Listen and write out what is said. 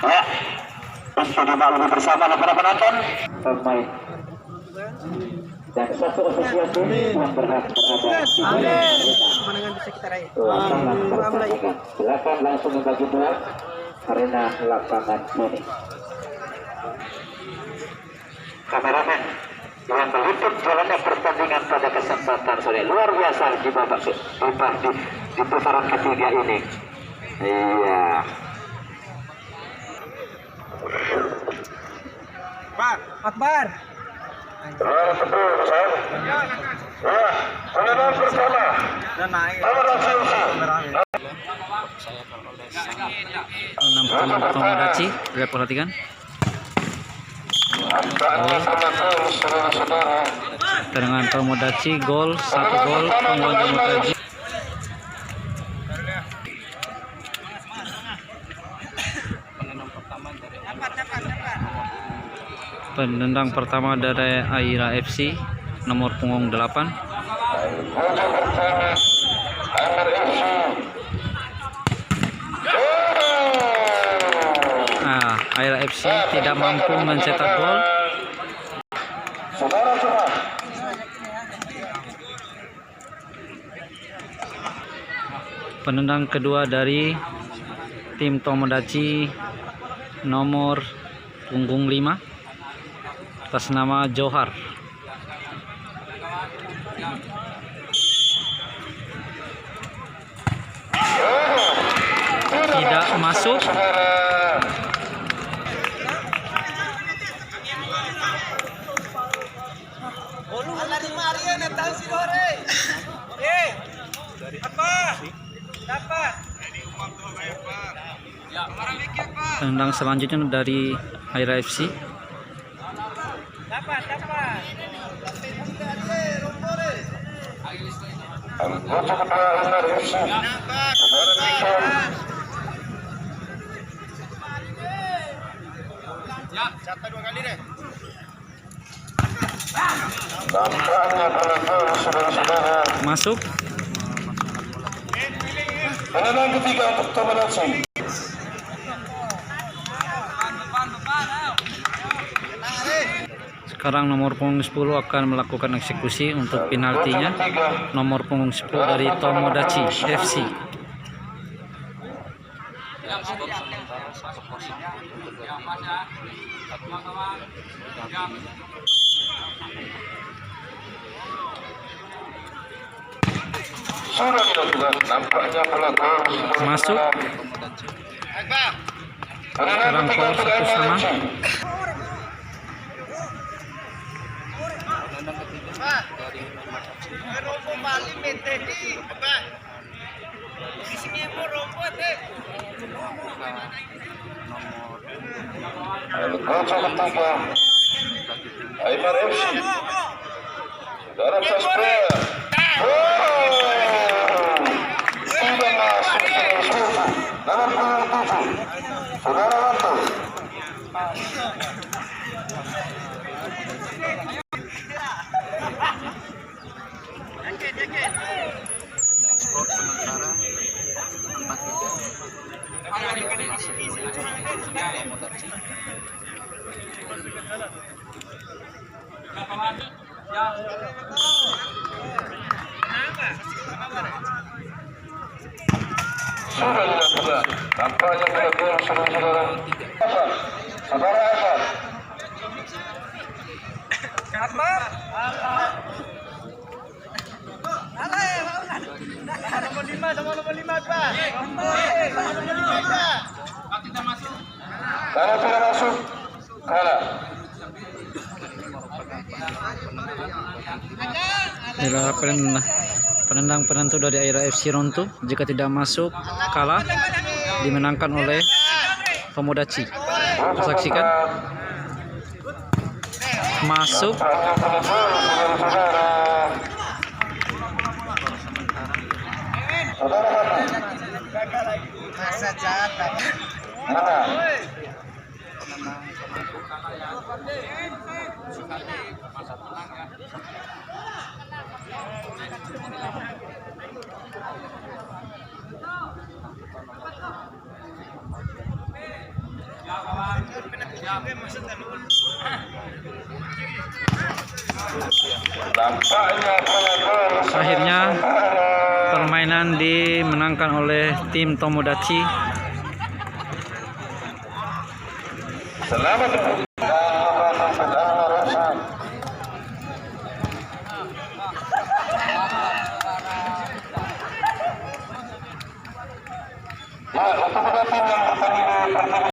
Ya, untuk dimaklumi bersama para penonton, pemain dan satu asosiasi yang berhak berada di kemenangan bisa kita raih. Silakan langsung membagi dua arena lapangan sini. Kameramen yang meliput jalannya pertandingan pada kesempatan sore luar biasa di babak di putaran ketiga ini. Iya. Akbar. Penonton bersama. Tomodachi, lihat perhatikan. Dengan Tomodachi gol, 1 gol penguasa Tomodachi. Penendang pertama dari Aira FC nomor punggung 8. Aira FC tidak mampu mencetak gol. Penendang kedua dari tim Tomodachi nomor punggung 5 atas nama Johar. Tidak masuk. Tendang selanjutnya dari Aira FC. Masuk. Penendang ketiga untuk Tomodachi. Sekarang nomor punggung 10 akan melakukan eksekusi untuk penaltinya. Nomor punggung 10 dari Tomodachi FC. Masuk. Sekarang skor 1-1. Aimar FC. Dalam Sastra. Sudah masuk dalam punggung 7. Saudara Wanto. Skor sementara 4-3. Sudah dilakukan. Nampaknya pada gol saudara. Saudara Akbar. Nomor 5 sama nomor 5 Pak. Kalau tidak masuk, kalah. Penendang penentu dari Aira FC Rontu. Jika tidak masuk, kalah. Dimenangkan oleh Tomodachi. Saksikan. Masuk. Masa jahat. Akhirnya permainan dimenangkan oleh tim Tomodachi. Ya, untuk tim yang bertanding